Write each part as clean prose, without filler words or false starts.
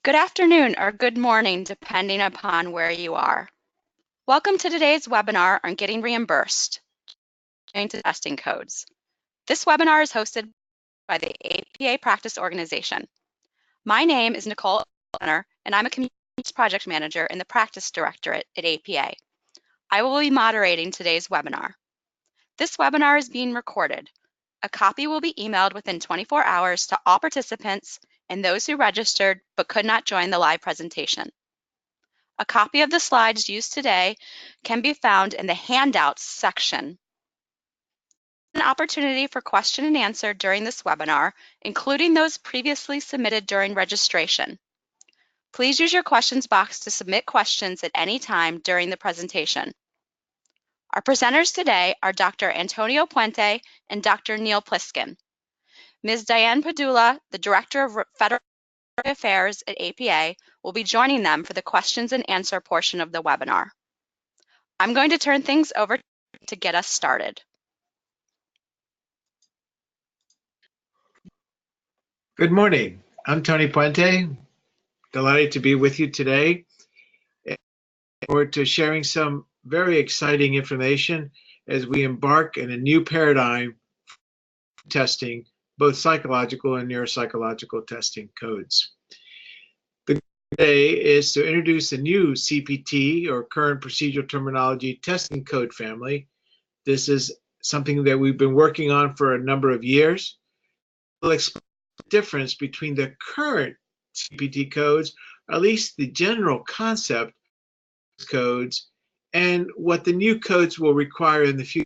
Good afternoon or good morning, depending upon where you are. Welcome to today's webinar on getting reimbursed into testing codes. This webinar is hosted by the APA Practice Organization. My name is Nicole Leonard, and I'm a Communications Project Manager in the Practice Directorate at APA. I will be moderating today's webinar. This webinar is being recorded. A copy will be emailed within 24 hours to all participants and those who registered but could not join the live presentation. A copy of the slides used today can be found in the Handouts section. An opportunity for question and answer during this webinar, including those previously submitted during registration. Please use your questions box to submit questions at any time during the presentation. Our presenters today are Dr. Antonio Puente and Dr. Neil Pliskin. Ms. Diane Padula, the Director of Federal Affairs at APA, will be joining them for the questions and answer portion of the webinar. I'm going to turn things over to get us started. Good morning. I'm Tony Puente. Delighted to be with you today. We're to sharing some very exciting information as we embark in a new paradigm for testing, both psychological and neuropsychological testing codes. The goal today is to introduce a new CPT, or current procedural terminology, testing code family. This is something that we've been working on for a number of years. We'll explain the difference between the current CPT codes, or at least the general concept of codes, and what the new codes will require in the future.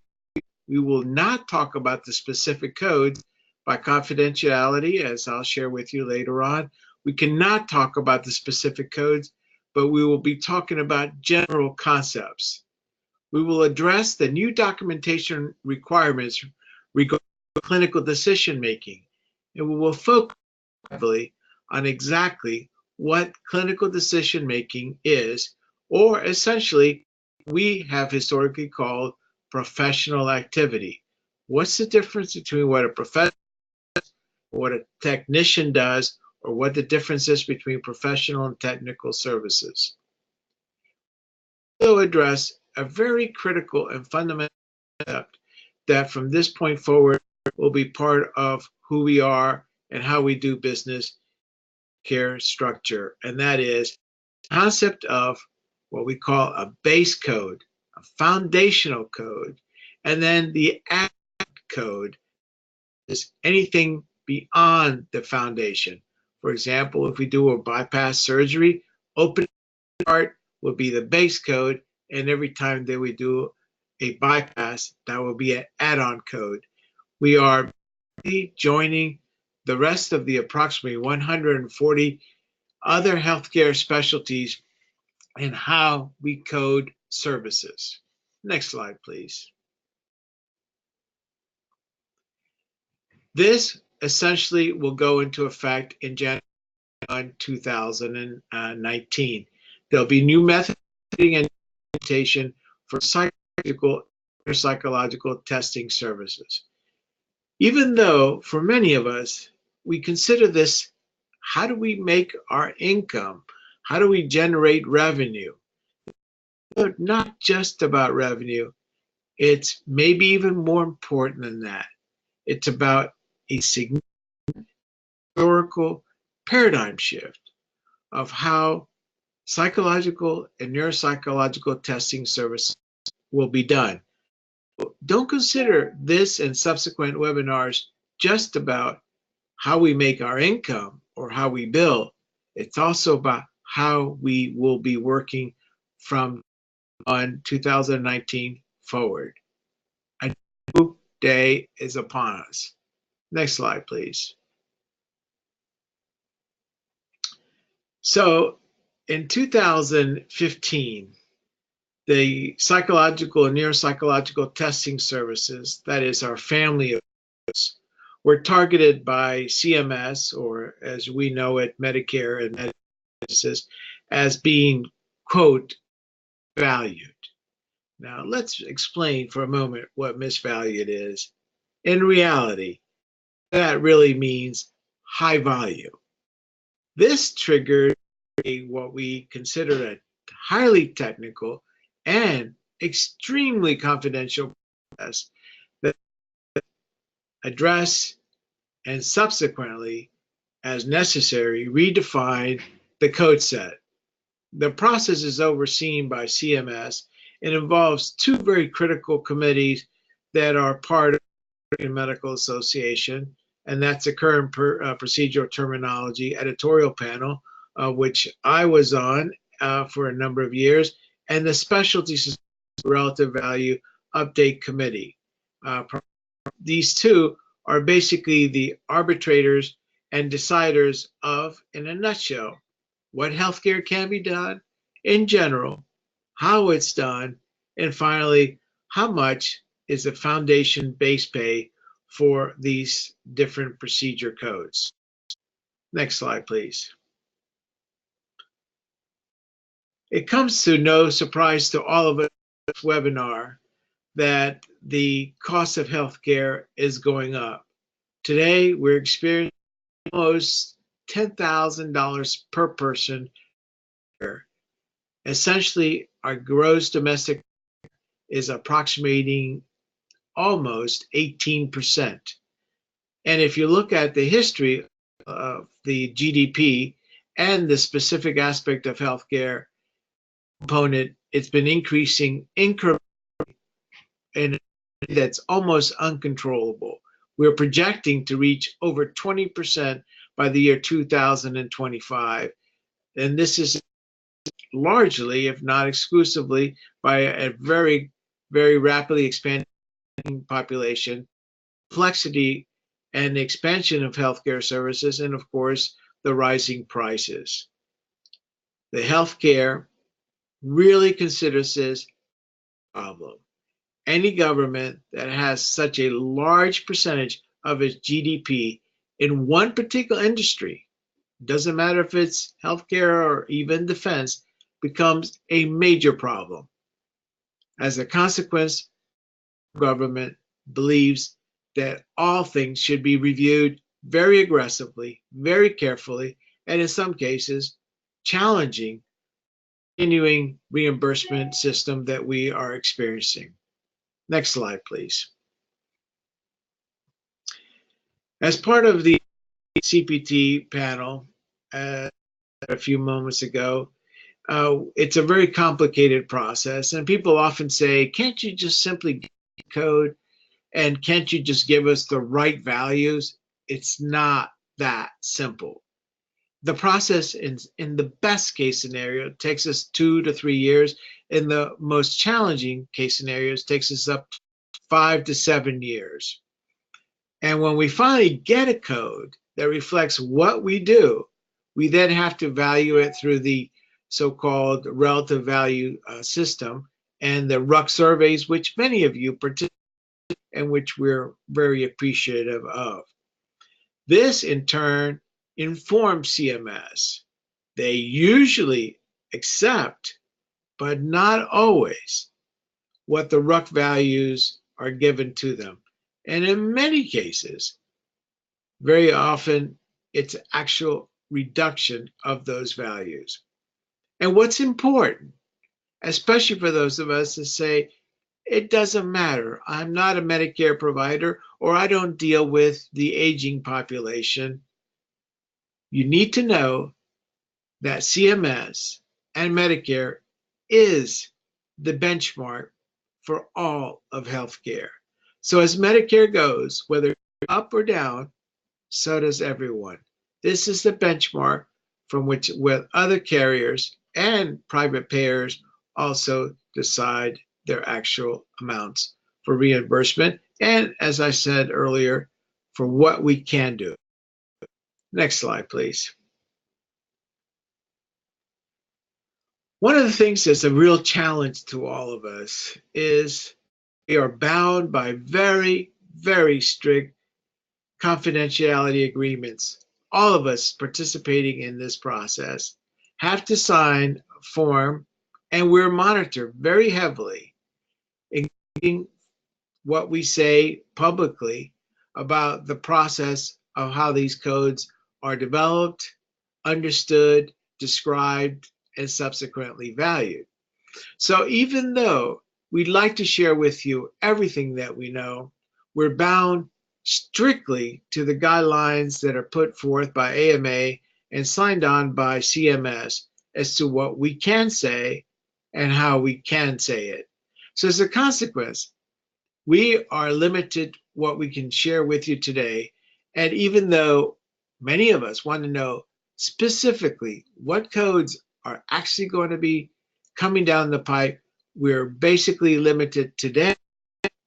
We will not talk about the specific codes by confidentiality, as I'll share with you later on. We cannot talk about the specific codes, but we will be talking about general concepts. We will address the new documentation requirements regarding clinical decision making, and we will focus heavily on exactly what clinical decision making is, or essentially we have historically called professional activity. What's the difference between what a professional does, what a technician does, or what the difference is between professional and technical services? We'll address a very critical and fundamental concept that from this point forward will be part of who we are and how we do business care structure, and that is the concept of what we call a base code, a foundational code, and then the add code is anything beyond the foundation. For example, if we do a bypass surgery, open heart will be the base code, and every time that we do a bypass, that will be an add-on code. We are joining the rest of the approximately 140 other healthcare specialties in how we code services. Next slide, please. This essentially will go into effect in January 2019. There'll be new methods and implementation for psychological testing services. Even though for many of us, we consider this, how do we make our income? How do we generate revenue? But not just about revenue. It's maybe even more important than that. It's about a significant historical paradigm shift of how psychological and neuropsychological testing services will be done. Don't consider this and subsequent webinars just about how we make our income or how we bill. It's also about how we will be working from 2019 forward. A new day is upon us. Next slide, please. So in 2015, the psychological and neuropsychological testing services, that is our family of codes, were targeted by CMS, or as we know it, Medicare and Medicaid, as being, quote, valued. Now let's explain for a moment what misvalued is. In reality, that really means high value. This triggered what we consider a highly technical and extremely confidential process that address and subsequently, as necessary, redefine the code set. The process is overseen by CMS and involves two very critical committees that are part of the Medical Association, and that's the current procedural terminology editorial panel, which I was on for a number of years, and the Specialty Relative Value Update Committee. These two are basically the arbitrators and deciders of, in a nutshell, what healthcare can be done in general, how it's done, and finally, how much is the foundation base pay for these different procedure codes. Next slide, please. It comes to no surprise to all of us in this webinar that the cost of healthcare is going up. Today, we're experiencing almost $10,000 per person. Essentially, our gross domestic is approximating almost 18%. And if you look at the history of the GDP and the specific aspect of healthcare component, it's been increasing incrementally, and that's almost uncontrollable. We're projecting to reach over 20% by the year 2025. And this is largely, if not exclusively, by a very, very rapidly expanding population, complexity and the expansion of healthcare services, and of course, the rising prices. The healthcare really considers this a problem. Any government that has such a large percentage of its GDP in one particular industry, doesn't matter if it's healthcare or even defense, becomes a major problem. As a consequence, government believes that all things should be reviewed very aggressively, very carefully, and in some cases, challenging the continuing reimbursement system that we are experiencing. Next slide, please. As part of the CPT panel a few moments ago, it's a very complicated process, and people often say, can't you just simply get the code, and can't you just give us the right values? It's not that simple. The process in the best case scenario takes us 2 to 3 years. In the most challenging case scenarios, takes us up 5 to 7 years. And when we finally get a code that reflects what we do, we then have to value it through the so-called relative value system and the RUC surveys, which many of you participate in, and which we're very appreciative of. This, in turn, informs CMS. They usually accept, but not always, what the RUC values are given to them. And in many cases, very often, it's actual reduction of those values. And what's important, especially for those of us that say, it doesn't matter, I'm not a Medicare provider, or I don't deal with the aging population, you need to know that CMS and Medicare is the benchmark for all of healthcare. So as Medicare goes, whether up or down, so does everyone. This is the benchmark from which with other carriers and private payers also decide their actual amounts for reimbursement, and as I said earlier, for what we can do. Next slide, please. One of the things that's a real challenge to all of us is we are bound by very, very strict confidentiality agreements. All of us participating in this process have to sign a form, and we're monitored very heavily, including what we say publicly about the process of how these codes are developed, understood, described, and subsequently valued. So even though we'd like to share with you everything that we know, we're bound strictly to the guidelines that are put forth by AMA and signed on by CMS as to what we can say and how we can say it. So as a consequence, we are limited what we can share with you today. And even though many of us want to know specifically what codes are actually going to be coming down the pipe, we're basically limited today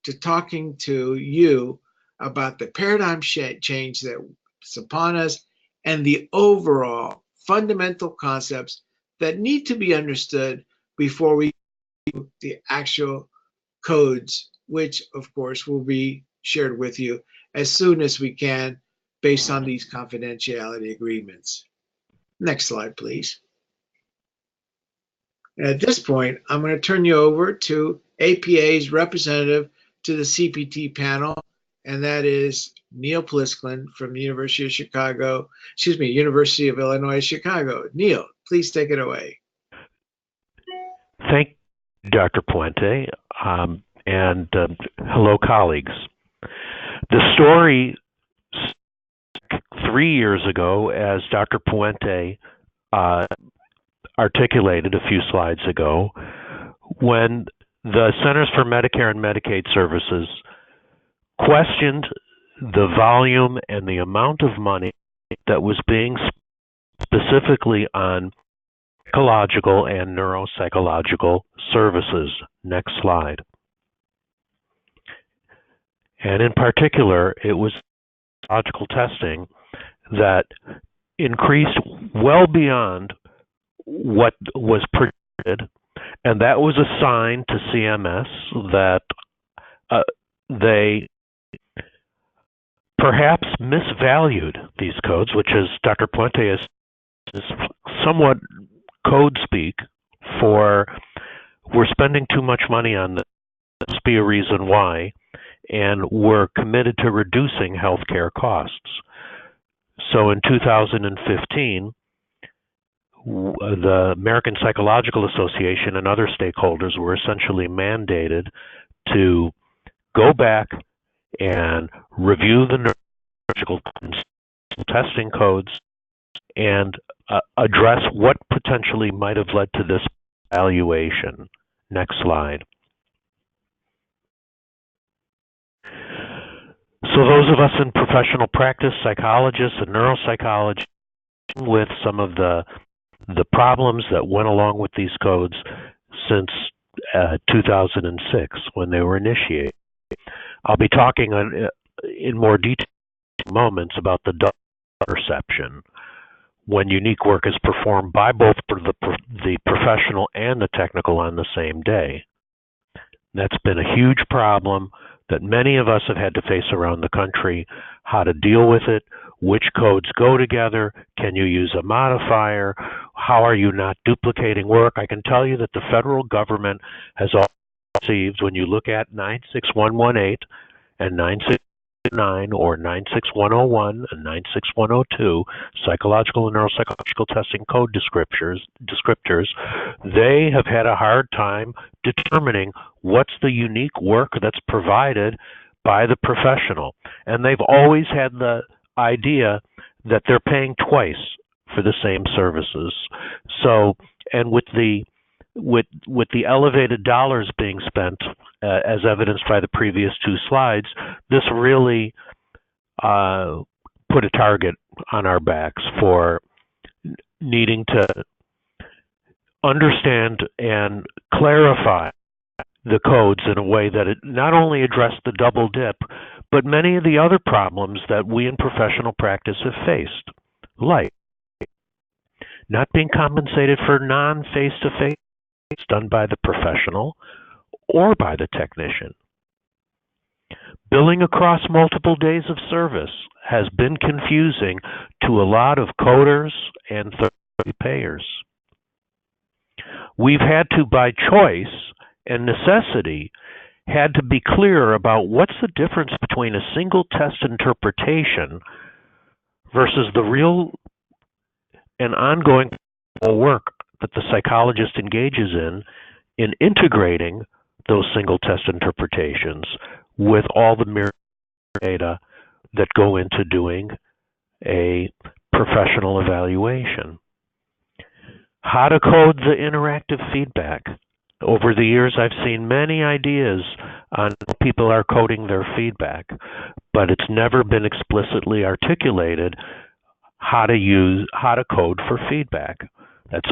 to talking to you about the paradigm change that's upon us and the overall fundamental concepts that need to be understood before we do the actual codes, which of course will be shared with you as soon as we can based on these confidentiality agreements. Next slide, please. At this point, I'm going to turn you over to APA's representative to the CPT panel, and that is Neil Pliskin from the University of Illinois, Chicago. Neil, please take it away. Thank you, Dr. Puente, and hello, colleagues. The story 3 years ago, as Dr. Puente articulated a few slides ago, when the Centers for Medicare and Medicaid Services questioned the volume and the amount of money that was being spent specifically on psychological and neuropsychological services. Next slide. And in particular, it was psychological testing that increased well beyond what was predicted, and that was a sign to CMS that they perhaps misvalued these codes, which, as Dr. Puente is somewhat code speak for we're spending too much money on this. There must be a reason why, and we're committed to reducing healthcare costs. So in 2015, the American Psychological Association and other stakeholders were essentially mandated to go back and review the neurological testing codes and address what potentially might have led to this evaluation. Next slide. So those of us in professional practice, psychologists and neuropsychologists, with some of the problems that went along with these codes since 2006 when they were initiated. I'll be talking in more detail in moments about the double perception, when unique work is performed by both the professional and the technical on the same day. That's been a huge problem that many of us have had to face around the country, how to deal with it, which codes go together, can you use a modifier, how are you not duplicating work. I can tell you that the federal government has all received, when you look at 96118 and 969 or 96101 and 96102, psychological and neuropsychological testing code descriptors, they have had a hard time determining what's the unique work that's provided by the professional. And they've always had the idea that they're paying twice for the same services. So, and with the elevated dollars being spent, as evidenced by the previous two slides, this really put a target on our backs for needing to understand and clarify the codes in a way that it not only addressed the double dip, but many of the other problems that we in professional practice have faced, like not being compensated for non-face-to-face done by the professional or by the technician. Billing across multiple days of service has been confusing to a lot of coders and third-party payers. We've had to, by choice and necessity, had to be clear about what's the difference between a single test interpretation versus the real and ongoing work that the psychologist engages in integrating those single test interpretations with all the mirror data that go into doing a professional evaluation. How to code the interactive feedback. Over the years, I've seen many ideas on how people are coding their feedback, but it's never been explicitly articulated how to code for feedback. That's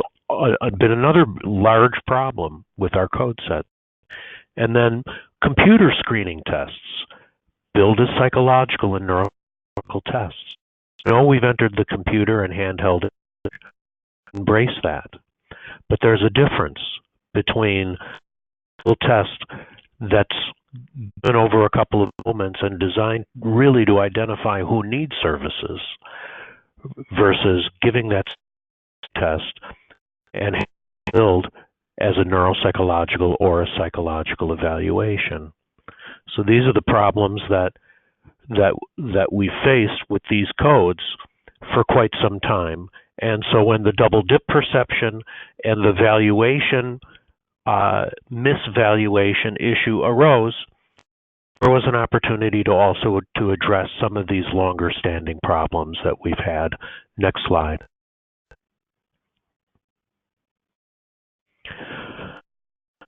been another large problem with our code set. And then computer screening tests, billed as psychological and neurological tests. We've entered the computer and handheld it, embrace that. But there's a difference between a test that's been over a couple of moments and designed really to identify who needs services versus giving that test and billed as a neuropsychological or a psychological evaluation. So these are the problems that we faced with these codes for quite some time. And so when the double dip perception and the valuation misvaluation issue arose, there was an opportunity to also to address some of these longer standing problems that we've had. Next slide.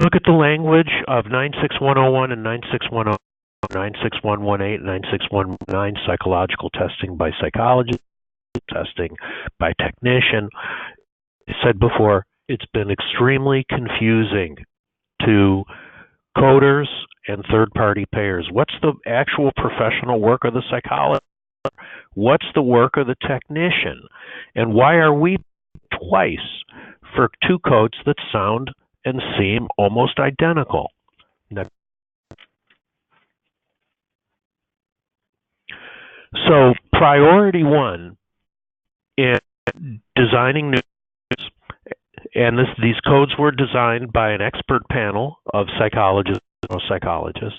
Look at the language of 96101 and 96101, 96118, 96119, psychological testing by psychologist, testing by technician. I said before, it's been extremely confusing to coders and third-party payers. What's the actual professional work of the psychologist? What's the work of the technician? And why are we twice for two codes that sound and seem almost identical? Next. So priority one in designing new, and these codes were designed by an expert panel of psychologists and neuropsychologists.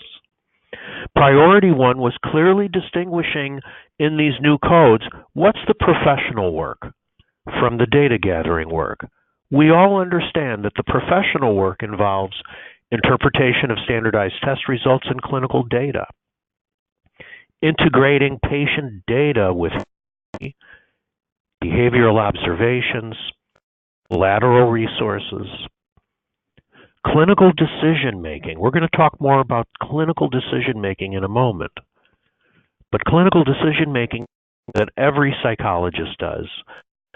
Priority one was clearly distinguishing in these new codes what's the professional work from the data gathering work. We all understand that the professional work involves interpretation of standardized test results and clinical data, integrating patient data with behavioral observations, lateral resources, clinical decision making. We're going to talk more about clinical decision making in a moment. But clinical decision making that every psychologist does,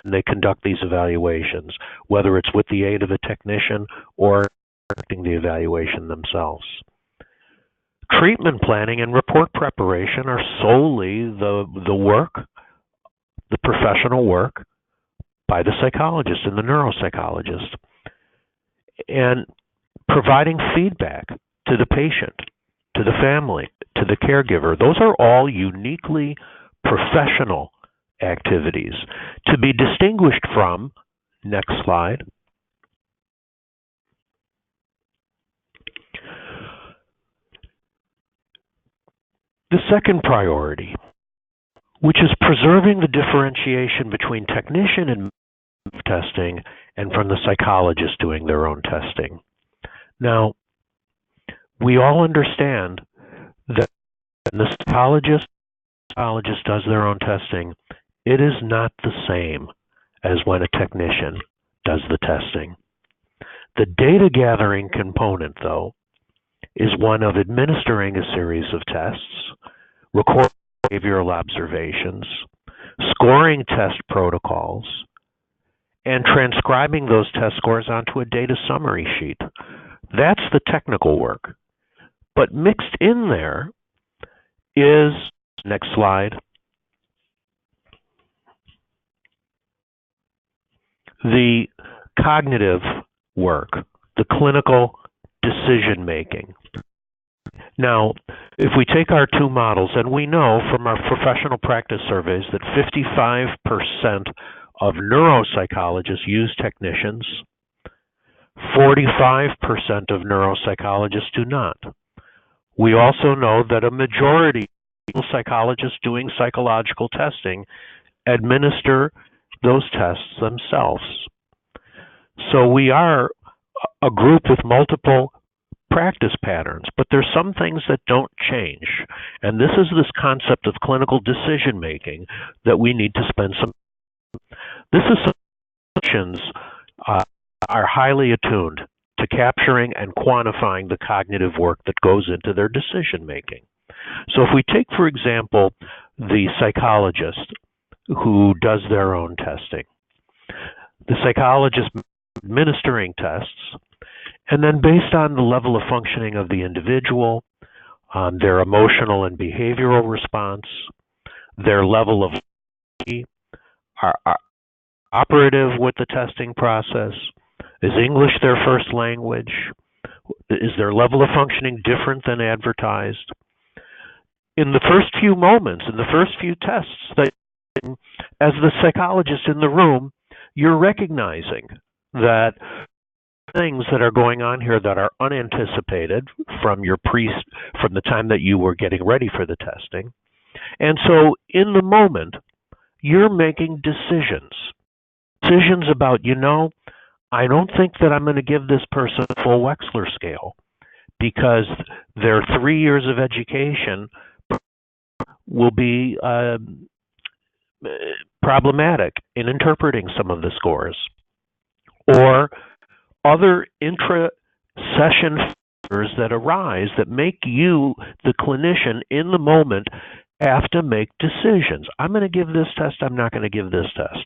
and they conduct these evaluations, whether it's with the aid of a technician or conducting the evaluation themselves. Treatment planning and report preparation are solely the work, the professional work by the psychologist and the neuropsychologist. And providing feedback to the patient, to the family, to the caregiver, those are all uniquely professional activities to be distinguished from, next slide, the second priority, which is preserving the differentiation between technician and testing and from the psychologist doing their own testing. Now, we all understand that when the psychologist does their own testing, it is not the same as when a technician does the testing. The data gathering component, though, is one of administering a series of tests, recording behavioral observations, scoring test protocols, and transcribing those test scores onto a data summary sheet. That's the technical work. But mixed in there is, next slide, the cognitive work, the clinical decision making. Now, if we take our two models, and we know from our professional practice surveys that 55% of neuropsychologists use technicians, 45% of neuropsychologists do not. We also know that a majority of psychologists doing psychological testing administer those tests themselves. So we are a group with multiple practice patterns, but there's some things that don't change. And this is this concept of clinical decision making that we need to spend some. This is clinicians are highly attuned to capturing and quantifying the cognitive work that goes into their decision making. So if we take, for example, the psychologist who does their own testing, the psychologist administering tests, and then based on the level of functioning of the individual, their emotional and behavioral response, their level of are operative with the testing process, is English their first language, is their level of functioning different than advertised? In the first few moments, in the first few tests, that as the psychologist in the room, you're recognizing that things that are going on here that are unanticipated from from the time that you were getting ready for the testing. And so in the moment, you're making decisions about, I don't think that I'm going to give this person a full Wechsler scale because their 3 years of education will be problematic in interpreting some of the scores, or other intra-session factors that arise that make you, the clinician, in the moment have to make decisions. I'm going to give this test, I'm not going to give this test.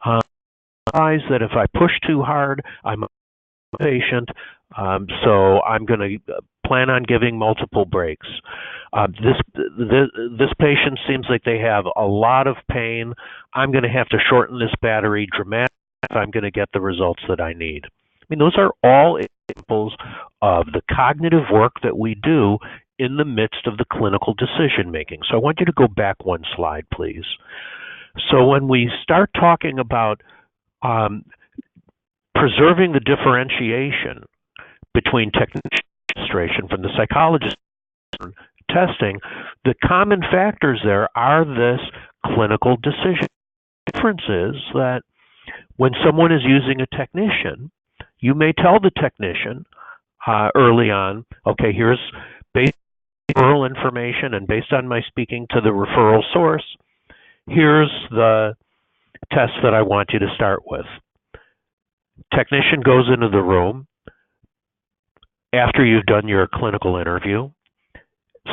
I realize that if I push too hard, I'm a patient, so I'm going to plan on giving multiple breaks. This patient seems like they have a lot of pain. I'm going to have to shorten this battery dramatically if I'm going to get the results that I need. I mean, those are all examples of the cognitive work that we do in the midst of the clinical decision making. So I want you to go back one slide, please. So when we start talking about preserving the differentiation between technician administration from the psychologist testing, the common factors there are this clinical decision. The difference is that when someone is using a technician, you may tell the technician early on, okay, here's based on referral information and based on my speaking to the referral source, here's the test that I want you to start with. Technician goes into the room after you've done your clinical interview,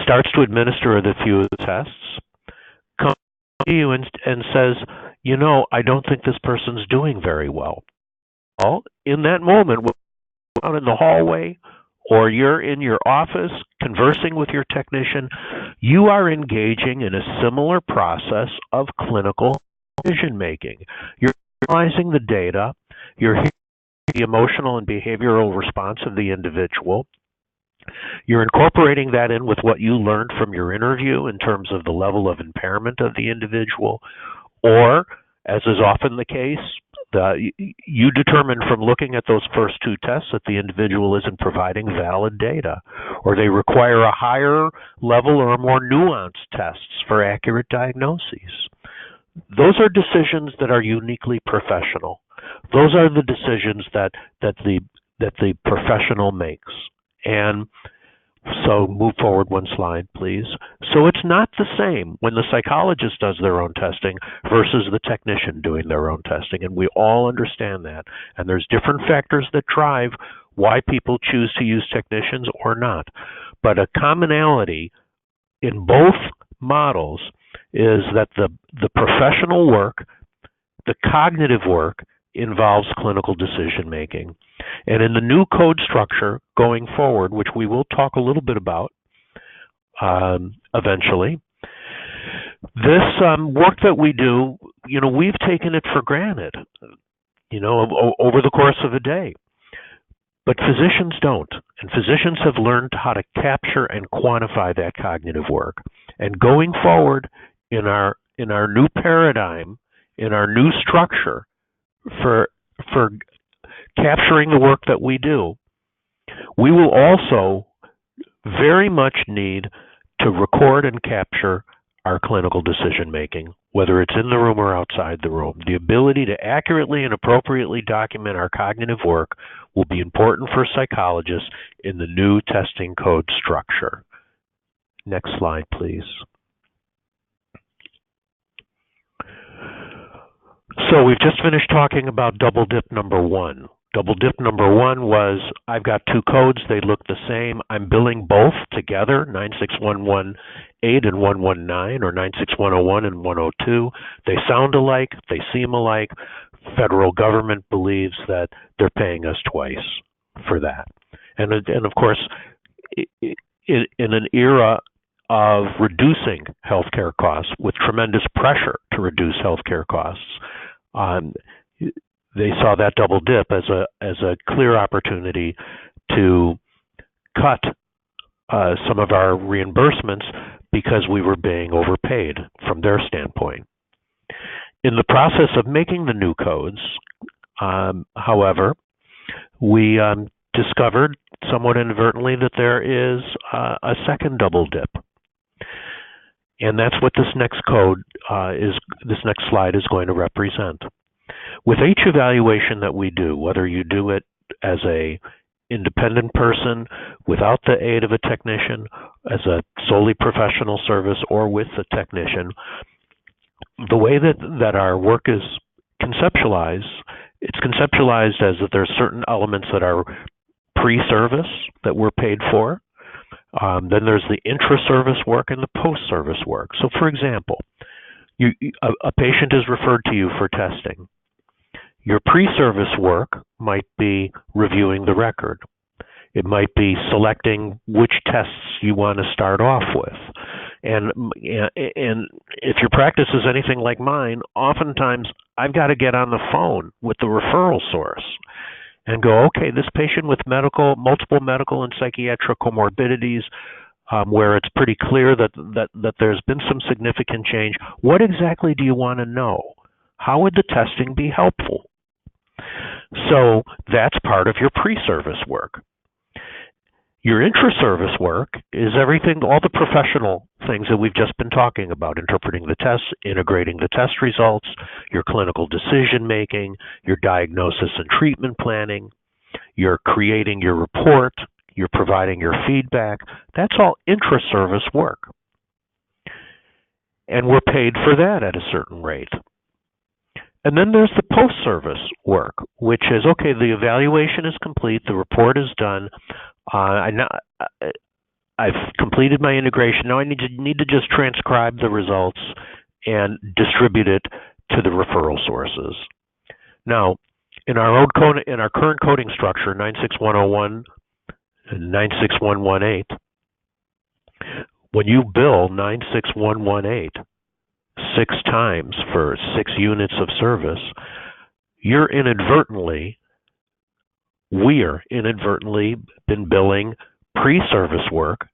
starts to administer the few of the tests, comes to you and says, I don't think this person's doing very well. Well, in that moment, when you're out in the hallway or you're in your office conversing with your technician, you are engaging in a similar process of clinical decision making. You're analyzing the data, you're hearing the emotional and behavioral response of the individual. You're incorporating that in with what you learned from your interview in terms of the level of impairment of the individual, or, as is often the case, you determine from looking at those first two tests that the individual isn't providing valid data, or they require a higher level or more nuanced tests for accurate diagnoses. Those are decisions that are uniquely professional. Those are the decisions that the professional makes. And so move forward one slide, please. So it's not the same when the psychologist does their own testing versus the technician doing their own testing. And we all understand that. And there's different factors that drive why people choose to use technicians or not. But a commonality in both models is that the professional work, the cognitive work, involves clinical decision making. And in the new code structure going forward, which we will talk a little bit about eventually, this work that we do, we've taken it for granted, over the course of a day. But physicians don't. And physicians have learned how to capture and quantify that cognitive work. And going forward in our new paradigm, in our new structure for capturing the work that we do, we will also very much need to record and capture our clinical decision making, whether it's in the room or outside the room. The ability to accurately and appropriately document our cognitive work will be important for psychologists in the new testing code structure. Next slide, please. So we've just finished talking about double dip number one. Double dip number one was, I've got two codes, they look the same. I'm billing both together, 96118 and 119, or 96101 and 102. They sound alike, they seem alike. Federal government believes that they're paying us twice for that. And of course, in an era of reducing healthcare costs, with tremendous pressure to reduce healthcare costs, they saw that double dip as a clear opportunity to cut some of our reimbursements because we were being overpaid from their standpoint. In the process of making the new codes, however, we discovered somewhat inadvertently that there is a second double dip. And that's what this next code this next slide is going to represent. With each evaluation that we do, whether you do it as a independent person, without the aid of a technician, as a solely professional service, or with a technician, the way that our work is conceptualized, it's conceptualized as that there's certain elements that are pre-service that we're paid for. Then there's the intra-service work and the post-service work. So for example, a patient is referred to you for testing. Your pre-service work might be reviewing the record. It might be selecting which tests you want to start off with. And if your practice is anything like mine, oftentimes I've got to get on the phone with the referral source and go, okay, this patient with multiple medical and psychiatric comorbidities, where it's pretty clear that there's been some significant change, what exactly do you want to know? How would the testing be helpful? So that's part of your pre-service work. Your intra-service work is everything, all the professional things that we've just been talking about, interpreting the tests, integrating the test results, your clinical decision-making, your diagnosis and treatment planning, you're creating your report, you're providing your feedback. That's all intra-service work. And we're paid for that at a certain rate. And then there's the post-service work, which is, okay, the evaluation is complete, the report is done, I've completed my integration. Now I need to just transcribe the results and distribute it to the referral sources. Now, in our current coding structure, 96101 and 96118, when you bill 96118 6 times for 6 units of service, we're inadvertently been billing pre-service work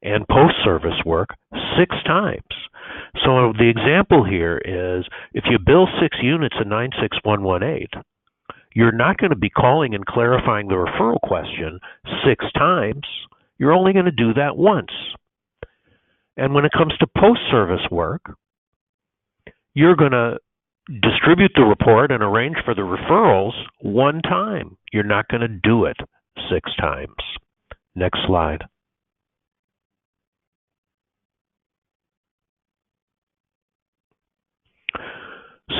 and post-service work 6 times. So the example here is, if you bill 6 units in 96118, you're not going to be calling and clarifying the referral question 6 times. You're only going to do that once. And when it comes to post-service work, you're going to distribute the report and arrange for the referrals 1 time. You're not going to do it 6 times. Next slide.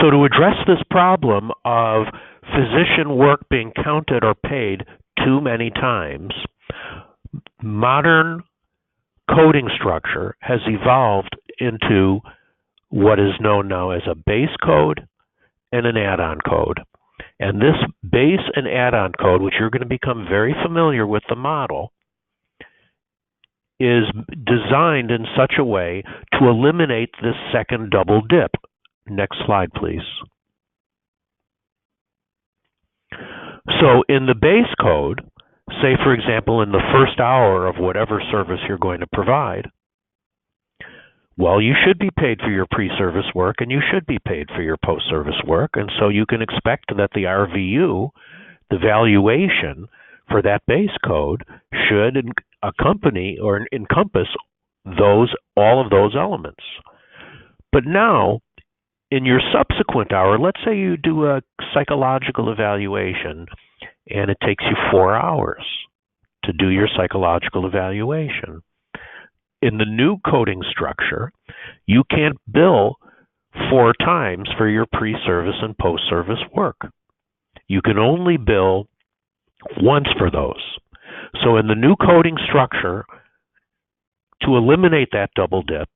So to address this problem of physician work being counted or paid too many times, modern coding structure has evolved into what is known now as a base code and an add-on code. And this base and add-on code, which you're going to become very familiar with the model, is designed in such a way to eliminate this second double dip. Next slide, please. So in the base code, say for example in the first hour of whatever service you're going to provide, well, you should be paid for your pre-service work and you should be paid for your post-service work, and so you can expect that the RVU, the valuation for that base code, should accompany or encompass all of those elements. But now, in your subsequent hour, let's say you do a psychological evaluation and it takes you 4 hours to do your psychological evaluation. In the new coding structure, you can't bill 4 times for your pre-service and post-service work. You can only bill once for those. So in the new coding structure, to eliminate that double dip,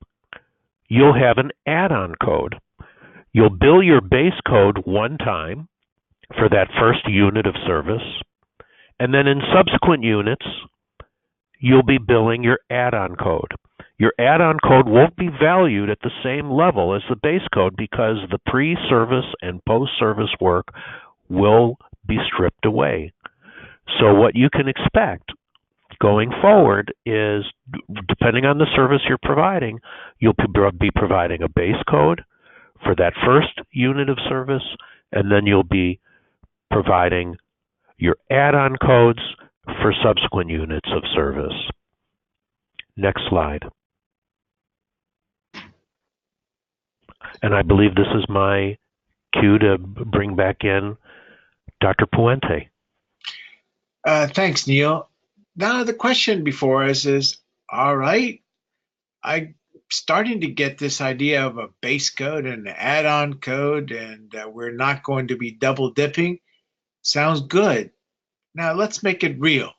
you'll have an add-on code. You'll bill your base code one time for that first unit of service, and then in subsequent units, you'll be billing your add-on code. Your add-on code won't be valued at the same level as the base code because the pre-service and post-service work will be stripped away. So what you can expect going forward is, depending on the service you're providing, you'll be providing a base code for that first unit of service, and then you'll be providing your add-on codes for subsequent units of service. Next slide. And I believe this is my cue to bring back in Dr. Puente. Thanks, Neil. Now the question before us is, all right, I'm starting to get this idea of a base code and an add-on code, and we're not going to be double dipping. Sounds good. Now let's make it real.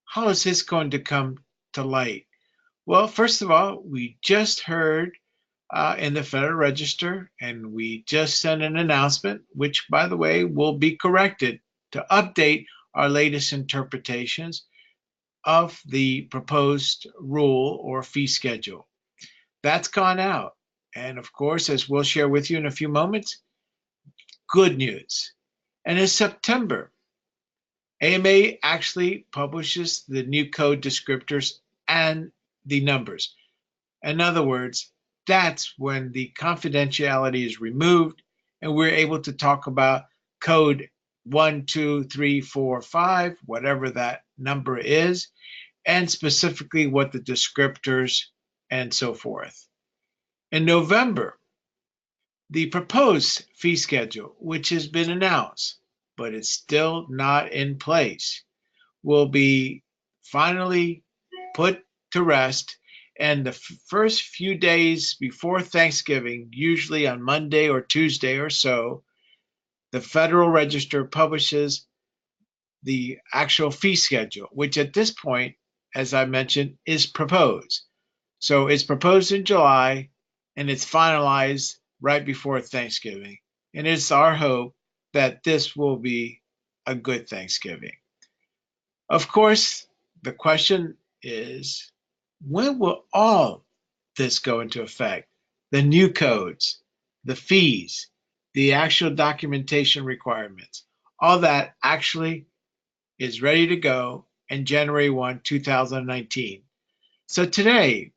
How is this going to come to light? Well, first of all, we just heard in the Federal Register, and we just sent an announcement, which, by the way, will be corrected to update our latest interpretations of the proposed rule or fee schedule. That's gone out. And of course, as we'll share with you in a few moments, good news. And in September, AMA actually publishes the new code descriptors and the numbers. In other words, that's when the confidentiality is removed and we're able to talk about code 1, 2, 3, 4, 5, whatever that number is, and specifically what the descriptors and so forth. In November, the proposed fee schedule, which has been announced, but it's still not in place, will be finally put to rest. And the first few days before Thanksgiving, usually on Monday or Tuesday or so, the Federal Register publishes the actual fee schedule, which at this point, as I mentioned, is proposed. So it's proposed in July and it's finalized right before Thanksgiving. And it's our hope that this will be a good Thanksgiving. Of course, the question is, when will all this go into effect? The new codes, the fees, the actual documentation requirements, all that actually is ready to go in January 1, 2019. So today,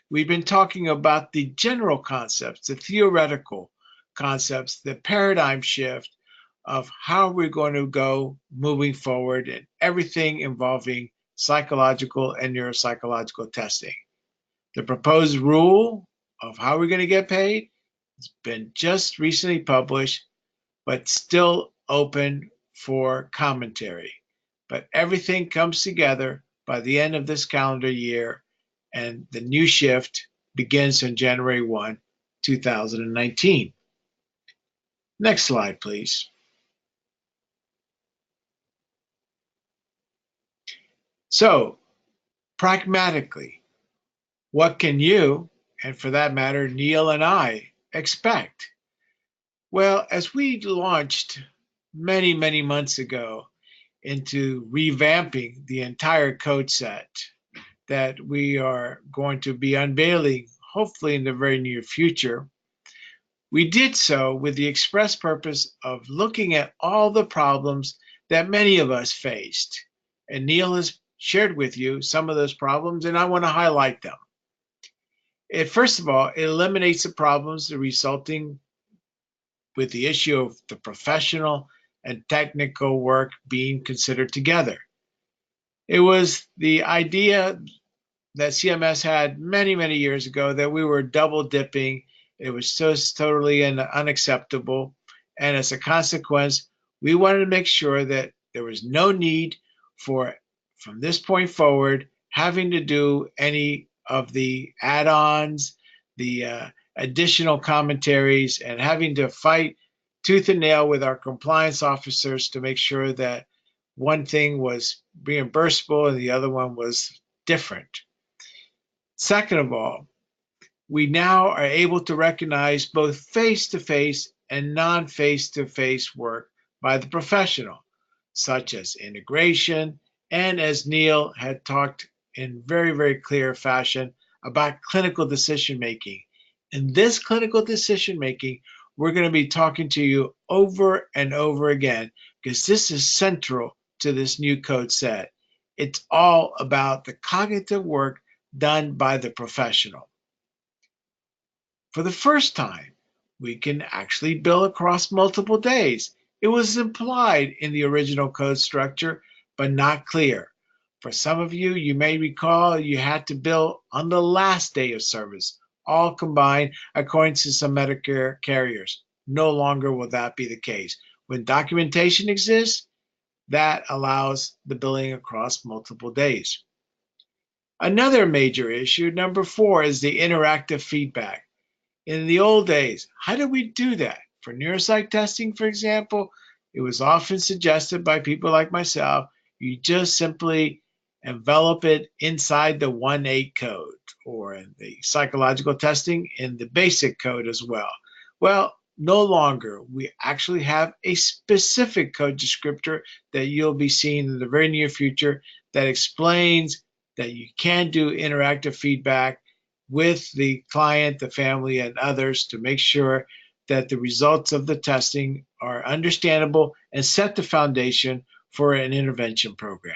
we've been talking about the general concepts, the theoretical concepts, the paradigm shift of how we're going to go moving forward and everything involving psychological and neuropsychological testing. The proposed rule of how we're going to get paid has been just recently published, but still open for commentary. But everything comes together by the end of this calendar year, and the new shift begins on January 1, 2019. Next slide, please. So, pragmatically, what can you, and for that matter, Neil and I, expect? Well, as we launched many, many months ago into revamping the entire code set that we are going to be unveiling, hopefully in the very near future, we did so with the express purpose of looking at all the problems that many of us faced. And Neil has shared with you some of those problems, and I want to highlight them. First of all, it eliminates the problems resulting with the issue of the professional and technical work being considered together. It was the idea that CMS had many, many years ago that we were double dipping. It was just totally unacceptable. And as a consequence, we wanted to make sure that there was no need for, from this point forward, having to do any of the add-ons, the additional commentaries, and having to fight tooth and nail with our compliance officers to make sure that one thing was reimbursable and the other one was different. Second of all, we now are able to recognize both face-to-face and non-face-to-face work by the professional, such as integration, and as Neil had talked in very, very clear fashion about clinical decision-making. In this clinical decision-making, we're going to be talking to you over and over again because this is central to this new code set. It's all about the cognitive work done by the professional. For the first time, we can actually bill across multiple days. It was implied in the original code structure, but not clear. For some of you, you may recall you had to bill on the last day of service, all combined according to some Medicare carriers. No longer will that be the case. When documentation exists, that allows the billing across multiple days. Another major issue, number 4, is the interactive feedback. In the old days, how did we do that? For neuropsych testing, for example, it was often suggested by people like myself, you just simply envelop it inside the 1.8 code, or in the psychological testing in the basic code as well. Well, no longer. We actually have a specific code descriptor that you'll be seeing in the very near future that explains that you can do interactive feedback with the client, the family, and others to make sure that the results of the testing are understandable and set the foundation for an intervention program.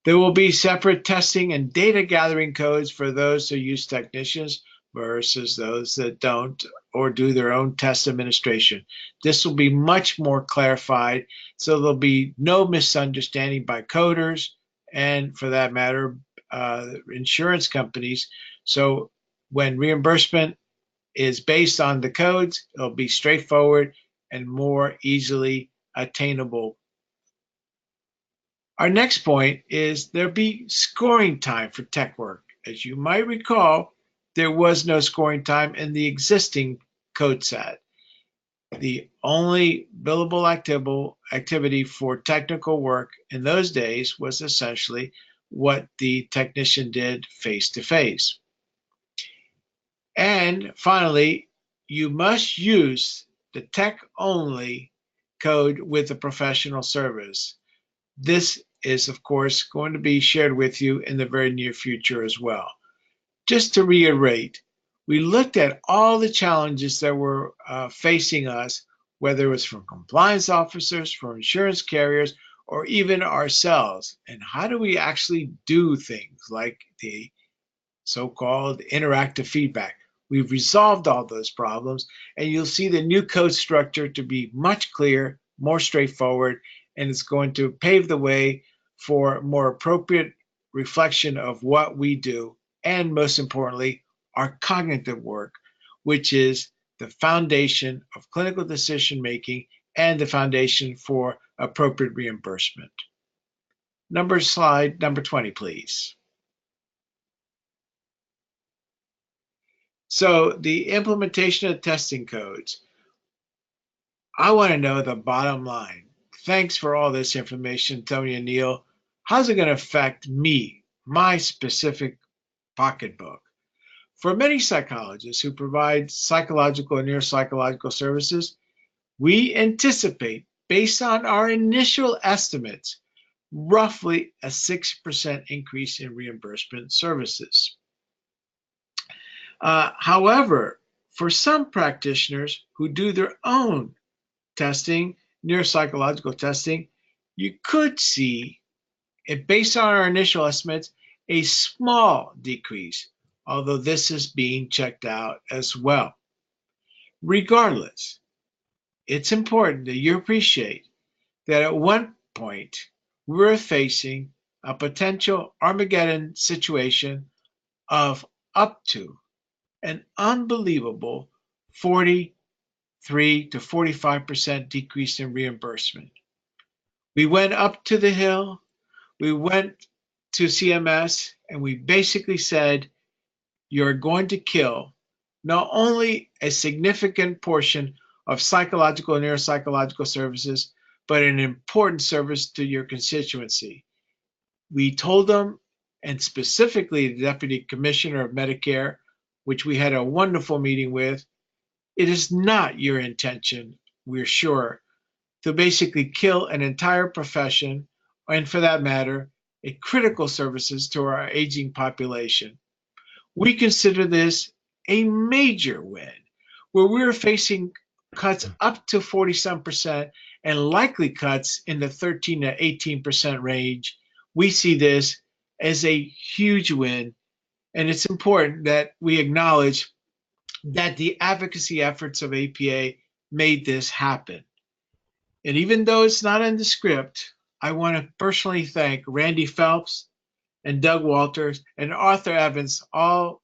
There will be separate testing and data gathering codes for those who use technicians versus those that don't or do their own test administration. This will be much more clarified, so there'll be no misunderstanding by coders and, for that matter, insurance companies. So when reimbursement is based on the codes, it'll be straightforward and more easily attainable. Our next point is there'll be scoring time for tech work. As you might recall, there was no scoring time in the existing code set. The only billable activity for technical work in those days was essentially what the technician did face-to-face. And finally, you must use the tech-only code with the professional service. This is, of course, going to be shared with you in the very near future as well. Just to reiterate, we looked at all the challenges that were facing us, whether it was from compliance officers, from insurance carriers, or even ourselves. And how do we actually do things like the so-called interactive feedback? We've resolved all those problems, and you'll see the new code structure to be much clearer, more straightforward, and it's going to pave the way for more appropriate reflection of what we do, and most importantly, our cognitive work, which is the foundation of clinical decision making and the foundation for appropriate reimbursement. Slide number 20, please. So the implementation of testing codes. I want to know the bottom line. Thanks for all this information, Tony and Neil. How's it going to affect me, my specific pocketbook? For many psychologists who provide psychological and neuropsychological services, we anticipate, based on our initial estimates, roughly a 6% increase in reimbursement services. However, for some practitioners who do their own testing, neuropsychological testing, you could see, based on our initial estimates, a small decrease, although this is being checked out as well. Regardless, it's important that you appreciate that at one point we were facing a potential Armageddon situation of up to an unbelievable 43 to 45% decrease in reimbursement. We went up to the Hill, we went to CMS, and we basically said, you're going to kill not only a significant portion of psychological and neuropsychological services, but an important service to your constituency. We told them, and specifically the Deputy Commissioner of Medicare, which we had a wonderful meeting with, it is not your intention, we're sure, to basically kill an entire profession, and for that matter, a critical services to our aging population. We consider this a major win, where we're facing cuts up to 40-some% and likely cuts in the 13 to 18% range. We see this as a huge win, and it's important that we acknowledge that the advocacy efforts of APA made this happen. And even though it's not in the script, I want to personally thank Randy Phelps and Doug Walters and Arthur Evans, all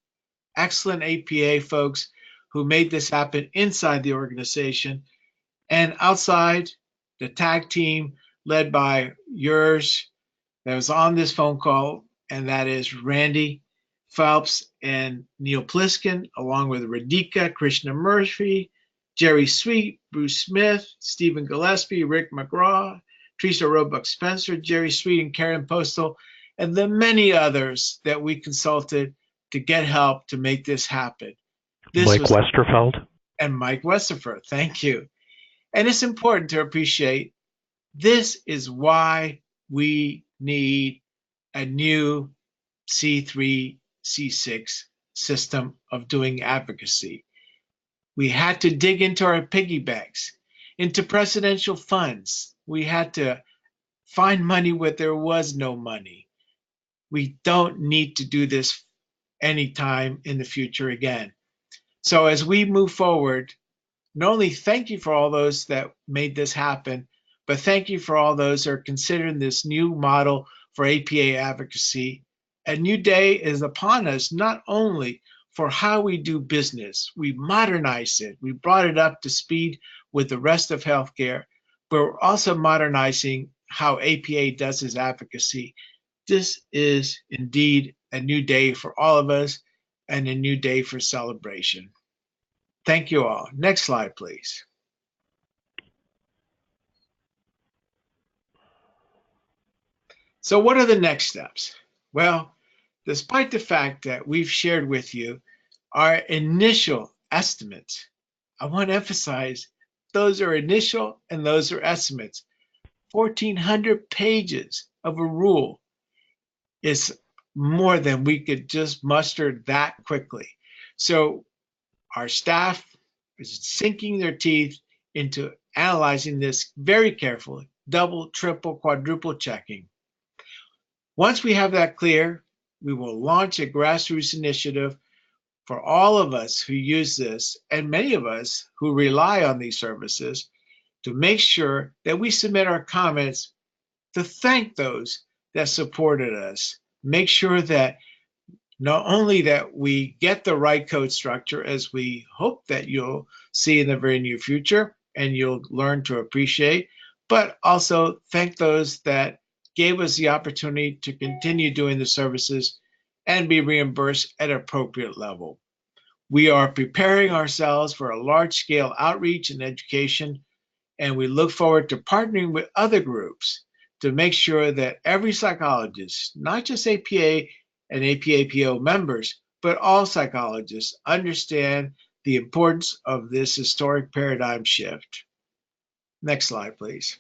excellent APA folks who made this happen inside the organization, and outside, the tag team led by yours that was on this phone call, and that is Randy Phelps and Neil Pliskin, along with Radhika Krishna Murphy, Jerry Sweet, Bruce Smith, Stephen Gillespie, Rick McGraw, Teresa Roebuck Spencer, Jerry Sweet, and Karen Postal, and the many others that we consulted to get help to make this happen. Mike Westerfeld. And Mike Westerfeld, thank you. And it's important to appreciate this is why we need a new C3, C6 system of doing advocacy. We had to dig into our piggy banks, into presidential funds. We had to find money where there was no money. We don't need to do this anytime in the future again. So as we move forward, not only thank you for all those that made this happen, but thank you for all those who are considering this new model for APA advocacy. A new day is upon us, not only for how we do business. We modernized it. We brought it up to speed with the rest of healthcare, but we're also modernizing how APA does its advocacy. This is indeed a new day for all of us and a new day for celebration. Thank you all. Next slide, please. So what are the next steps? Well, despite the fact that we've shared with you our initial estimates, I want to emphasize those are initial and those are estimates. 1,400 pages of a rule is more than we could just muster that quickly. So our staff is sinking their teeth into analyzing this very carefully, double, triple, quadruple checking. Once we have that clear, we will launch a grassroots initiative for all of us who use this, and many of us who rely on these services, to make sure that we submit our comments to thank those that supported us. Make sure that not only that we get the right code structure, as we hope that you'll see in the very near future and you'll learn to appreciate, but also thank those that gave us the opportunity to continue doing the services and be reimbursed at an appropriate level. We are preparing ourselves for a large-scale outreach and education, and we look forward to partnering with other groups to make sure that every psychologist, not just APA and APA-PO members, but all psychologists understand the importance of this historic paradigm shift. Next slide, please.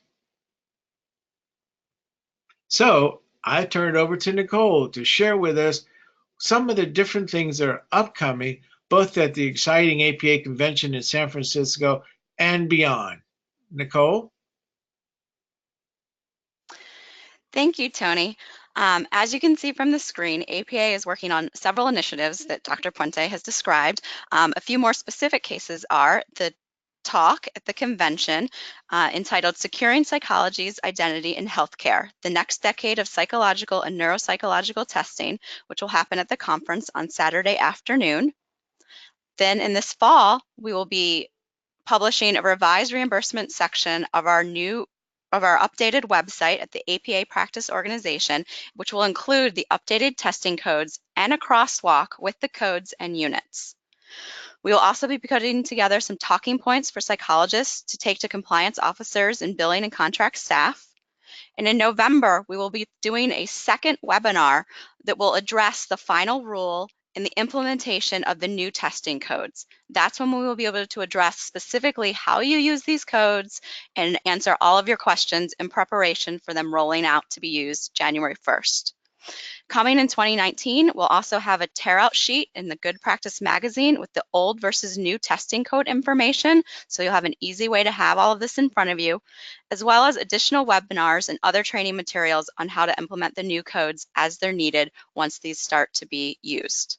So I turn it over to Nicole to share with us some of the different things that are upcoming, both at the exciting APA convention in San Francisco and beyond. Nicole? Thank you, Tony. As you can see from the screen, APA is working on several initiatives that Dr. Puente has described. A few more specific cases are the talk at the convention entitled Securing Psychology's Identity in Healthcare, the Next Decade of Psychological and Neuropsychological Testing, which will happen at the conference on Saturday afternoon. Then in this fall, we will be publishing a revised reimbursement section of our updated website at the APA Practice Organization, which will include the updated testing codes and a crosswalk with the codes and units. We will also be putting together some talking points for psychologists to take to compliance officers and billing and contract staff. And in November, we will be doing a second webinar that will address the final rule and the implementation of the new testing codes. That's when we will be able to address specifically how you use these codes and answer all of your questions in preparation for them rolling out to be used January 1st. Coming in 2019, we'll also have a tear-out sheet in the Good Practice magazine with the old versus new testing code information, so you'll have an easy way to have all of this in front of you, as well as additional webinars and other training materials on how to implement the new codes as they're needed once these start to be used.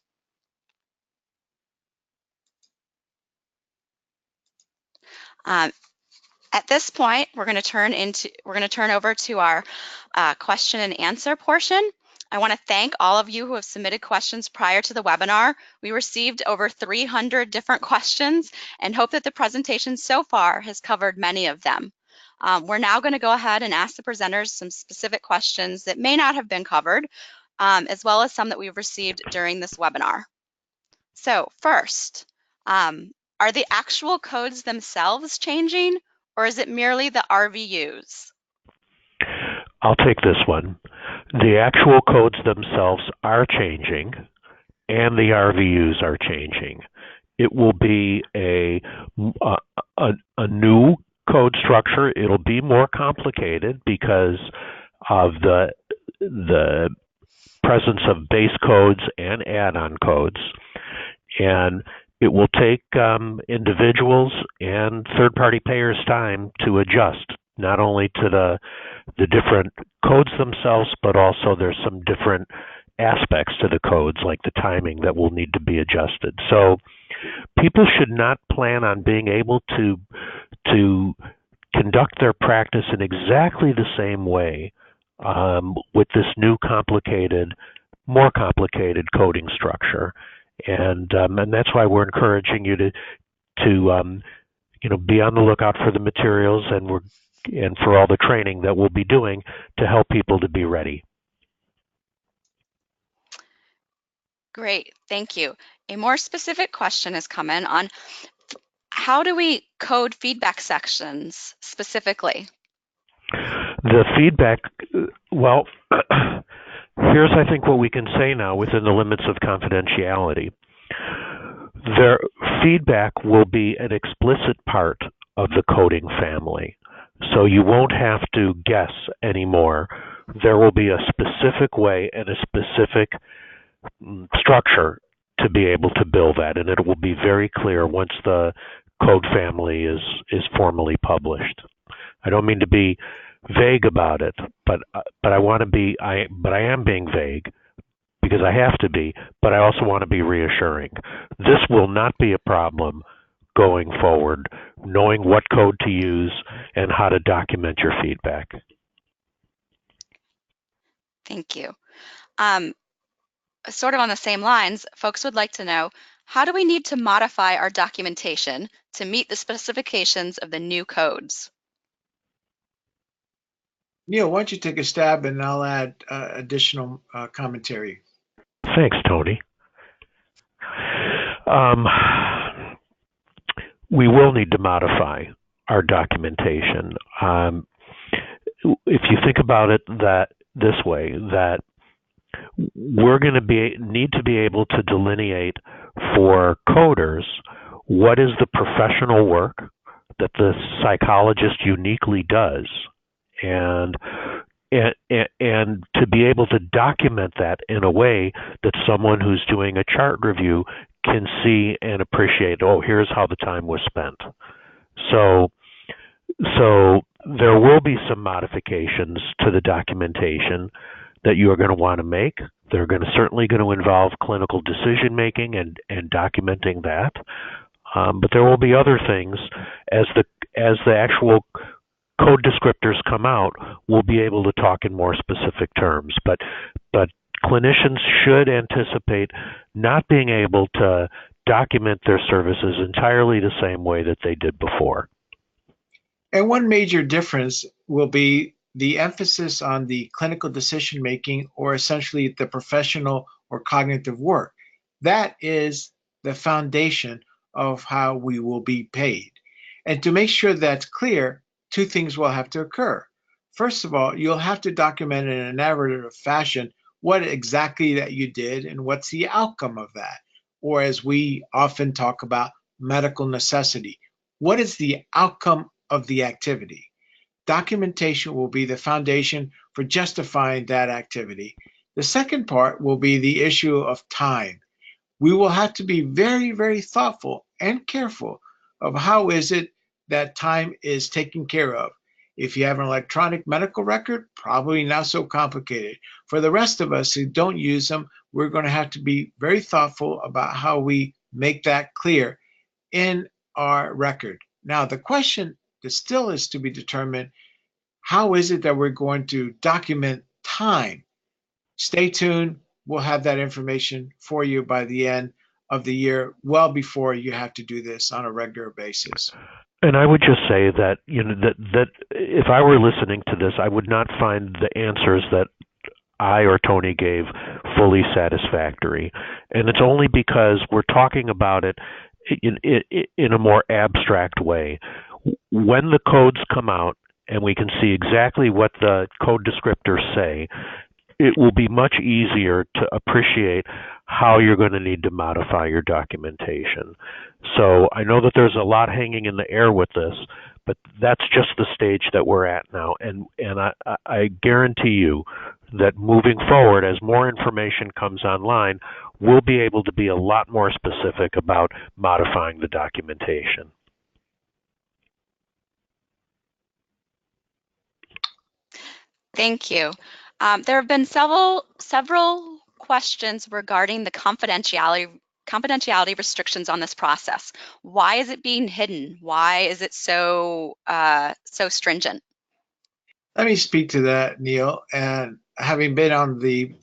At this point, we're going to turn over to our question and answer portion. I want to thank all of you who have submitted questions prior to the webinar. We received over 300 different questions and hope that the presentation so far has covered many of them. We're now going to go ahead and ask the presenters some specific questions that may not have been covered, as well as some that we've received during this webinar. So first, are the actual codes themselves changing, or is it merely the RVUs? I'll take this one. The actual codes themselves are changing, and the RVUs are changing. It will be a new code structure. It'll be more complicated because of the presence of base codes and add-on codes, and it will take individuals and third-party payers time to adjust, not only to the different codes themselves, but also there's some different aspects to the codes, like the timing, that will need to be adjusted. So people should not plan on being able to conduct their practice in exactly the same way with this new more complicated coding structure. And that's why we're encouraging you to be on the lookout for the materials and for all the training that we'll be doing to help people to be ready. Great, thank you. A more specific question has come in on how do we code feedback sections specifically? The feedback, well, here's, I think, what we can say now within the limits of confidentiality. Their feedback will be an explicit part of the coding family. So you won't have to guess anymore. There will be a specific way and a specific structure to be able to build that, and it will be very clear once the code family is formally published. I don't mean to be vague about it, but I want to be. But I am being vague because I have to be. But I also want to be reassuring. This will not be a problem going forward, knowing what code to use and how to document your feedback. Thank you. Sort of on the same lines, folks would like to know, how do we need to modify our documentation to meet the specifications of the new codes? Neil, why don't you take a stab and I'll add additional commentary. Thanks, Tony. We will need to modify our documentation. If you think about it this way, that we're going to need to be able to delineate for coders what is the professional work that the psychologist uniquely does, and to be able to document that in a way that someone who's doing a chart review can see and appreciate, oh, here's how the time was spent. So there will be some modifications to the documentation that you are going to want to make. They're certainly going to involve clinical decision making and documenting that. But there will be other things as the actual code descriptors come out, we'll be able to talk in more specific terms. But clinicians should anticipate not being able to document their services entirely the same way that they did before. And one major difference will be the emphasis on the clinical decision making, or essentially the professional or cognitive work. That is the foundation of how we will be paid. And to make sure that's clear, two things will have to occur. First of all, you'll have to document in a narrative fashion what exactly that you did and what's the outcome of that. Or as we often talk about, medical necessity. What is the outcome of the activity? Documentation will be the foundation for justifying that activity. The second part will be the issue of time. We will have to be very, very thoughtful and careful of how is it that time is taken care of. If you have an electronic medical record, probably not so complicated. For the rest of us who don't use them, we're going to have to be very thoughtful about how we make that clear in our record. Now, the question that still is to be determined, how is it that we're going to document time? Stay tuned. We'll have that information for you by the end of the year, well before you have to do this on a regular basis. And I would just say that that if I were listening to this, I would not find the answers that I or Tony gave fully satisfactory. And it's only because we're talking about it in a more abstract way. When the codes come out and we can see exactly what the code descriptors say, it will be much easier to appreciate how you're going to need to modify your documentation. So I know that there's a lot hanging in the air with this, but that's just the stage that we're at now. And I guarantee you that moving forward, as more information comes online, we'll be able to be a lot more specific about modifying the documentation. Thank you. There have been several questions regarding the confidentiality restrictions on this process. Why is it being hidden? Why is it so stringent? Let me speak to that, Neil. And having been on the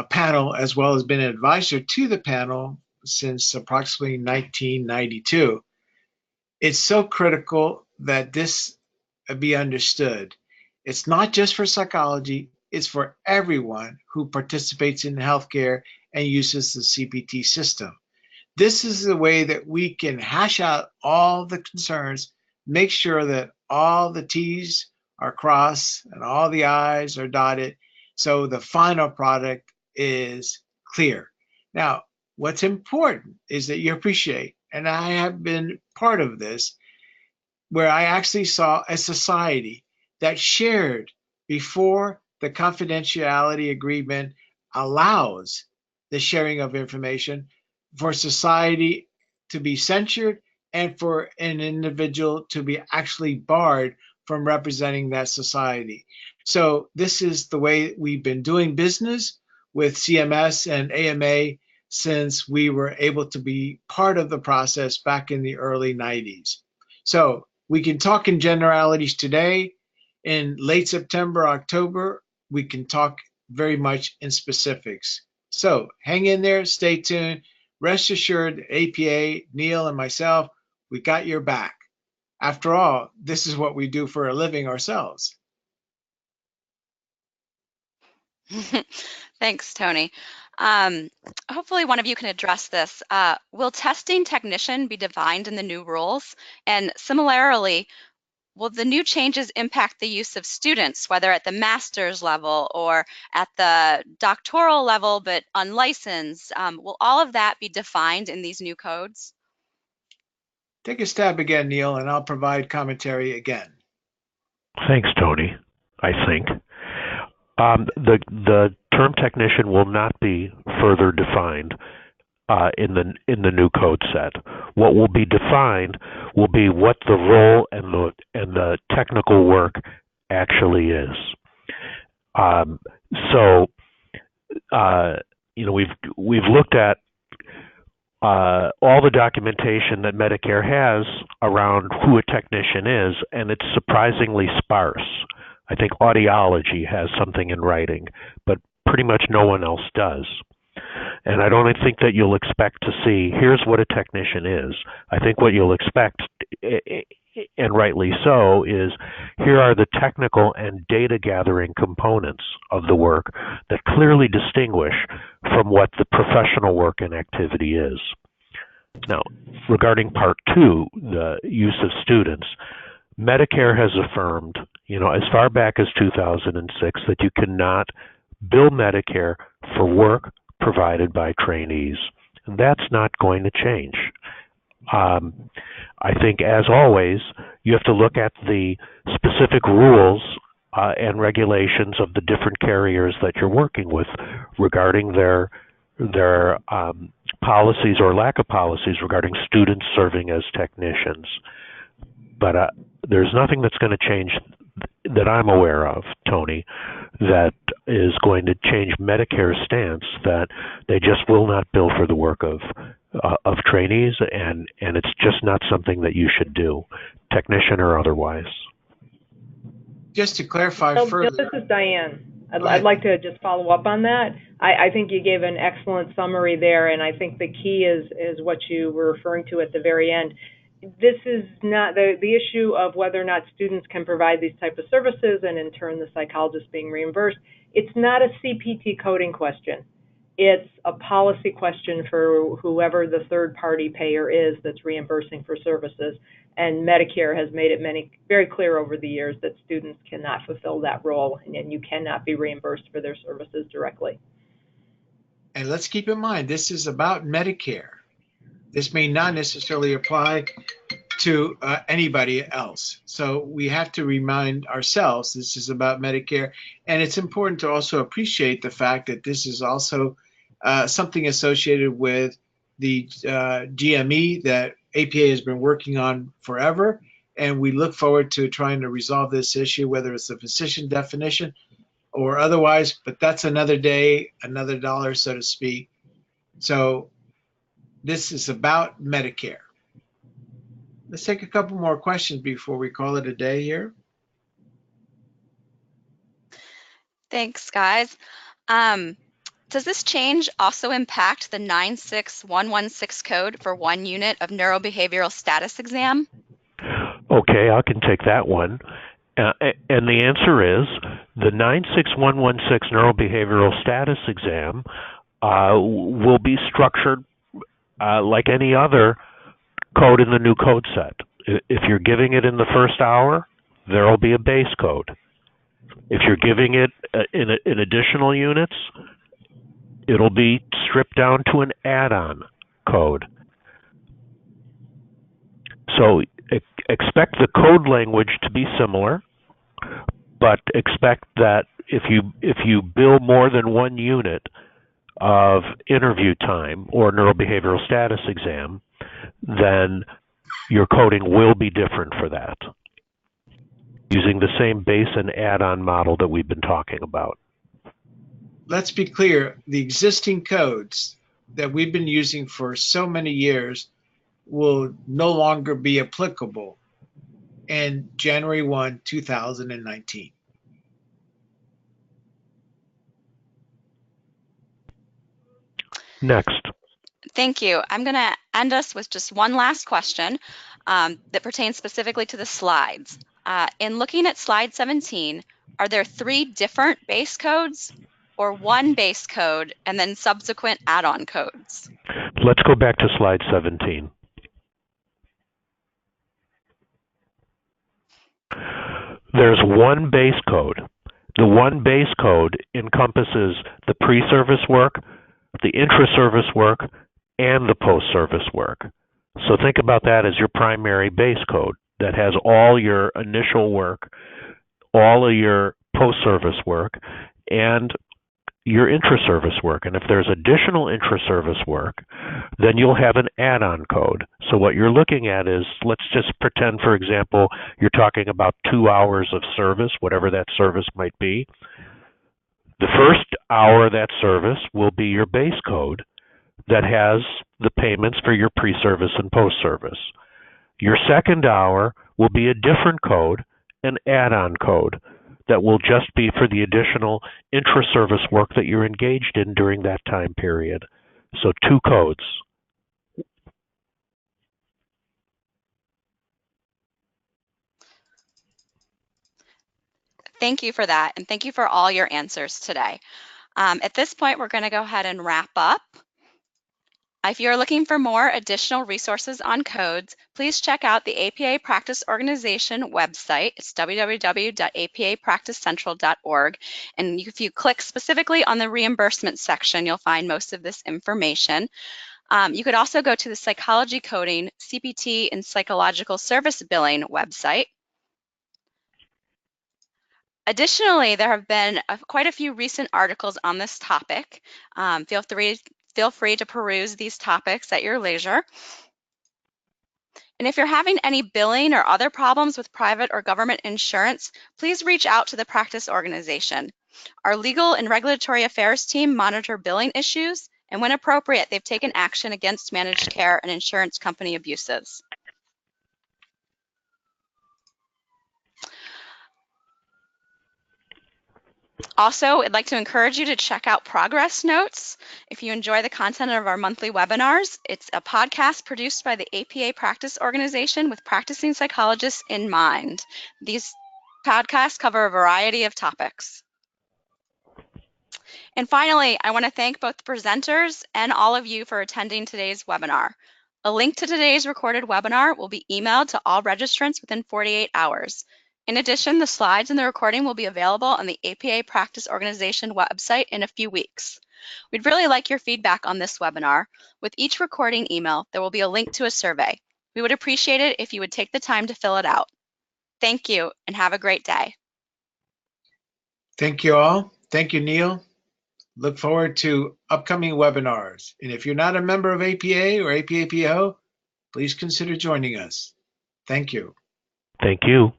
panel, as well as been an advisor to the panel since approximately 1992, it's so critical that this be understood. It's not just for psychology, it's for everyone who participates in healthcare and uses the CPT system. This is the way that we can hash out all the concerns, make sure that all the T's are crossed and all the I's are dotted, so the final product is clear. Now, what's important is that you appreciate, and I have been part of this, where I actually saw a society that shared before the confidentiality agreement allows the sharing of information, for society to be censured and for an individual to be actually barred from representing that society. So this is the way we've been doing business with CMS and AMA since we were able to be part of the process back in the early 90s. So we can talk in generalities today. In late September, October, we can talk very much in specifics. So hang in there, stay tuned. Rest assured, APA, Neil, and myself, we got your back. After all, this is what we do for a living ourselves. Thanks, Tony. Hopefully one of you can address this. Will testing technician be defined in the new rules? And similarly, will the new changes impact the use of students, whether at the master's level or at the doctoral level, but unlicensed? Will all of that be defined in these new codes? Take a stab again, Neil, and I'll provide commentary again. Thanks, Tony. I think the term technician will not be further defined in the new code set. What will be defined will be what the role and the technical work actually is. So we've looked at all the documentation that Medicare has around who a technician is, and it's surprisingly sparse. I think audiology has something in writing, but pretty much no one else does. And I don't think that you'll expect to see, here's what a technician is. I think what you'll expect, and rightly so, is here are the technical and data gathering components of the work that clearly distinguish from what the professional work and activity is. Now, regarding part two, the use of students, Medicare has affirmed, as far back as 2006, that you cannot bill Medicare for work provided by trainees. And that's not going to change. I think, as always, you have to look at the specific rules and regulations of the different carriers that you're working with regarding their policies or lack of policies regarding students serving as technicians. But there's nothing that's going to change that I'm aware of, Tony, that is going to change Medicare's stance that they just will not bill for the work of trainees, and it's just not something that you should do, technician or otherwise. Just to clarify further. This is Diane. I'd like to just follow up on that. I think you gave an excellent summary there, and I think the key is what you were referring to at the very end. This is not the issue of whether or not students can provide these type of services, and in turn the psychologist being reimbursed. It's not a CPT coding question. It's a policy question for whoever the third-party payer is that's reimbursing for services. And Medicare has made it very clear over the years that students cannot fulfill that role, and you cannot be reimbursed for their services directly. And let's keep in mind, this is about Medicare. This may not necessarily apply to anybody else. So we have to remind ourselves this is about Medicare. And it's important to also appreciate the fact that this is also something associated with the GME that APA has been working on forever. And we look forward to trying to resolve this issue, whether it's the physician definition or otherwise. But that's another day, another dollar, so to speak. So this is about Medicare. Let's take a couple more questions before we call it a day here. Thanks, guys. Does this change also impact the 96116 code for 1 unit of neurobehavioral status exam? Okay, I can take that one. And the answer is the 96116 neurobehavioral status exam will be structured like any other code in the new code set. If you're giving it in the first hour, there will be a base code. If you're giving it in additional units, it'll be stripped down to an add-on code. So expect the code language to be similar, but expect that if you bill more than 1 unit of interview time or neurobehavioral status exam, then your coding will be different for that, using the same base and add-on model that we've been talking about. Let's be clear, the existing codes that we've been using for so many years will no longer be applicable in January 1, 2019. Next. Thank you. I'm going to end us with just one last question that pertains specifically to the slides. In looking at slide 17, are there 3 different base codes or 1 base code and then subsequent add-on codes? Let's go back to slide 17. There's 1 base code. The 1 base code encompasses the pre-service work, the intra-service work, and the post-service work. So think about that as your primary base code that has all your initial work, all of your post-service work, and your intra-service work. And if there's additional intra-service work, then you'll have an add-on code. So what you're looking at is, let's just pretend, for example, you're talking about 2 hours of service, whatever that service might be. The first hour of that service will be your base code. that has the payments for your pre-service and post-service. Your second hour will be a different code, an add-on code, that will just be for the additional intra-service work that you're engaged in during that time period. So 2 codes. Thank you for that, and thank you for all your answers today. At this point, we're going to go ahead and wrap up. If you're looking for more additional resources on codes, please check out the APA Practice Organization website. It's www.apapracticecentral.org. And if you click specifically on the reimbursement section, you'll find most of this information. You could also go to the Psychology Coding, CPT, and Psychological Service Billing website. Additionally, there have been quite a few recent articles on this topic. Feel free to peruse these topics at your leisure. And if you're having any billing or other problems with private or government insurance, please reach out to the practice organization. Our legal and regulatory affairs team monitor billing issues, and when appropriate, they've taken action against managed care and insurance company abuses. Also, I'd like to encourage you to check out progress notes. If you enjoy the content of our monthly webinars, it's a podcast produced by the APA Practice Organization with practicing psychologists in mind. These podcasts cover a variety of topics. And finally, I want to thank both the presenters and all of you for attending today's webinar. A link to today's recorded webinar will be emailed to all registrants within 48 hours. In addition, the slides and the recording will be available on the APA Practice Organization website in a few weeks. We'd really like your feedback on this webinar. With each recording email, there will be a link to a survey. We would appreciate it if you would take the time to fill it out. Thank you, and have a great day. Thank you all. Thank you, Neil. Look forward to upcoming webinars. And if you're not a member of APA or APA-PO, please consider joining us. Thank you. Thank you.